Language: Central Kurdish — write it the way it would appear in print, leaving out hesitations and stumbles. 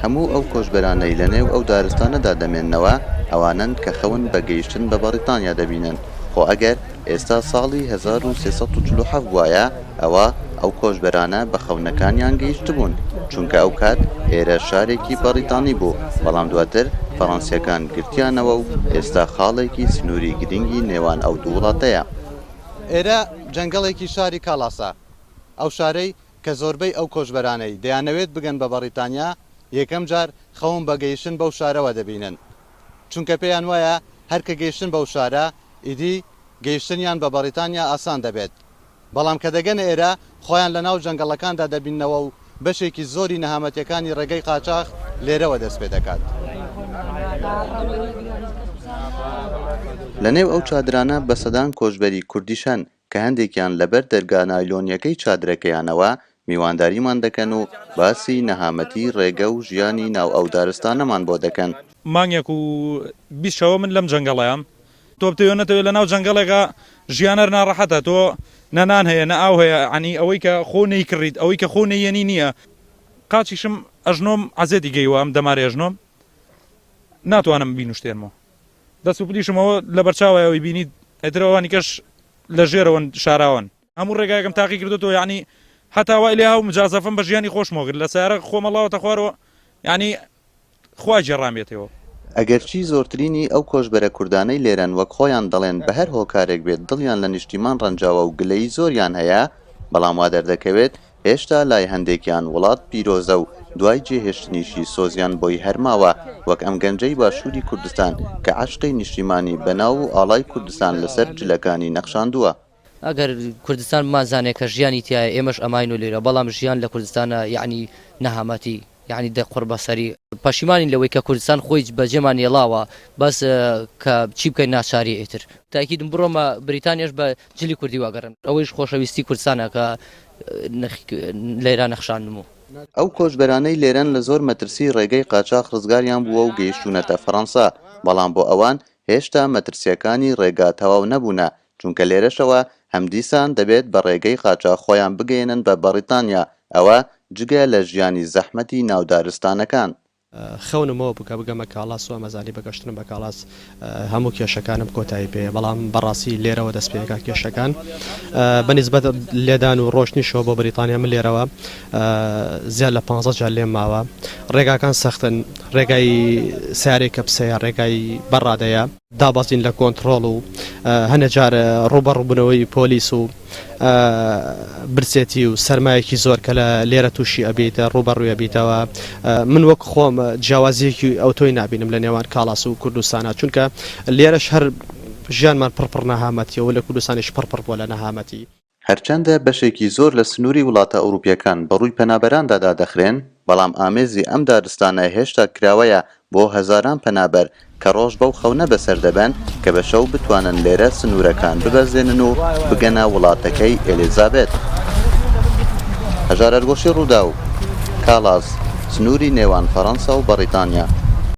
هەموو ئەو کۆژبەرانەی لە نێو ئەو دارستانەدا دەمێننەوە ئەوانن کە خەون بە گەیشتن بە بەریتانیا دەبینن. خۆ ئەگەر ئێستا ساڵی 1347 وایە ئەوە ئەو کۆژبەرانە بە خەونەکانیان گەیشت بوون، چونکە ئەو کات ئێرە شارێکی بەریتانی بوو، بەڵام دواتر فەڕەنسیەکان گرتیانەوە و ئێستا خاڵێکی سنووری گرنگی نێوان ئەو دوو وڵاتەیە. ئێرە جەنگەڵێکی شاری کاڵاسا، ئەو شارەی کە زۆربەی ئەو کۆژبەرانەی دەیانەوێت بگەن بە بەریتانیا یەکەم جار خەون بە گەیشتن بەو شارەوە دەبینن، چونکە پێیان وایە هەرکە گەیشتن بەو شارە ئیدی گەیشتنیان بە بەریتانیا ئاسان دەبێت. بەڵام کە دەگەن ئێرە خۆیان لە ناو جەنگەڵەکاندا دەبینەوە و بەشێکی زۆری نەهامەتیەکانی ڕێگەی قاچاق لێرەوە دەست پێ دەکات. لە نێو ئەو چادرانە بە سەدان کۆژبەری کوردیشان کە هەندێکیان لەبەر دەرگا نایلۆنیەکەی چادرەکەیانەوە میوانداریمان دەکەن و باسی نەهامەتی ڕێگە و ژیانی ناو ئەو دارستانەمان بۆ دەکەن. مانگێک و 20 شەوە من لەم جەنگەڵەیەم، تۆ بتەوێنێتەوە لە ناو جەنگەڵێکە ژیانەر ناڕەحەتە، تۆ نەنان هەیە نە ئاو هەیە، عنی ئەوەی کە خۆ نەیکڕیت ئەوەی کە خۆ نەیەنی نییە. قاچیشم ئەژنۆم عەزێتی گەیوە ئەم دەمارێ ئەژنۆم ناتوانم بینوشتێنمەوە، دەست و پلیشمەوە لە بەرچاوایەوەی بینیت ئەترەوانی کەش لە ژێرەوە شاراون هەموو ڕێگایەکەم تاقی کردوەوە، یعنی هەتا وای لێ هاو مجازەفم بە ژیانی خۆشمەوەگرت لە سیارە خۆمەڵاوەتە خوارەوە، یعنی خوا جێڕامێتەوە. ئەگەرچی زۆرترینی ئەو کۆژبەرە کوردانەی لێرەن وەک خۆیان دەڵێن بە هەر هۆکارێک بێت دڵیان لە نیشتیمان ڕەنجاوە و گلەی زۆریان هەیە، بەڵام وا دەردەکەوێت هێشتا لای هەندێکیان وڵات پیرۆزە و دوای جێهێشتنیشی سۆزیان بۆی هەرماوە، وەک ئەم گەنجەی باشووری کوردستان کە عاشقی نیشتیمانی بەناو و ئاڵای کوردستان لەسەر جلەکانی نەخشاندووە. ئەگەر کوردستان مازانێت کە ژیانی تایە ئێمەش ئەماین و لێرە، بەڵام ژیان لە کوردستانە یعنی نەهامەتی، یعنی دەقڕ بەسەری پەشیمانی لەوەی کە کوردستان خۆی بەجێمان هێڵاوە بەس کە چی بکەین ناچاری ئێتر. تاکیدم بڕۆمە بریتانیاش بە جلی کوردی واگەڕن، ئەوەیش خۆشەویستی کوردستانە کە لێرە نەخشاندمەوە. ئەو کۆژبەرانەی لێرەن لە زۆر مەترسی ڕێگەی قاچاق ڕزگاریان بووە و گەیشتونەتە فەڕەنسا، بەڵام بۆ ئەوان هێشتا مەترسیەکانی ڕێگا تەواو نەبوونە، چونکە لێرەشەوە هەمدیسان دەبێت بە ڕێگەی قاچاق خۆیان بگەێنن بە بەریتانیا، ئەوە جگە لە ژیانی زەحمەتی ناودارستانەکان. خەونمەوە بگەمە کاڵاس و ئەمەزانی بەگەشتن بە کاڵاس هەموو کێشەکانم کۆتایی پێ، بەڵام بەڕاستی لێرەوە دەست پێەکە کێشەکان بەنسبەت لێدان و ڕۆشتنیشەوە بۆ بریتانیا من لێرەوە زیاد لە 15 جار لێم ماوە. ڕێگاکان سەختن، ڕێگای سیارێک کە پسەیە، ڕێگای بەڕادەیە، دابەزین لە کۆنتترۆڵ و هەنە جار ڕوبەڕووبوونەوەی پۆلیس و برسێتی و سەرمایەکی زۆر کە لە لێرە تووشی ئەبیتە ڕوبەڕووی ئەبیتەوە. من وەک خۆم جیاوازیەکی ئەو تۆی نبینم لە نێوان کاڵاس و کوردستانە، چونکە لێرەش هەر ژیانمان پڕپڕ نەهامەتیەوە لە کوردستانیش پڕپڕ بووە لە نەهامەتی. هەرچەندە بەشێکی زۆر لە سنووری وڵاتە ئەوروپیەکان بەڕووی پەنابەراندا دادەخرێن، بەڵام ئامێزی ئەم دارستانە هێشتا کراوەیە بۆ هەزاران پەنابەر کە ڕۆژ بەو خەونە بەسەر دەبەن کە بە شەو بتوانن لێرە سنوورەکان ببەزێنن و بگەنە وڵاتەکەی ئێلیزابێت. هەژار ئەرگۆشی ڕوودا و کاڵاس، سنووری نێوان فەڕەنسا و بەریتانیا.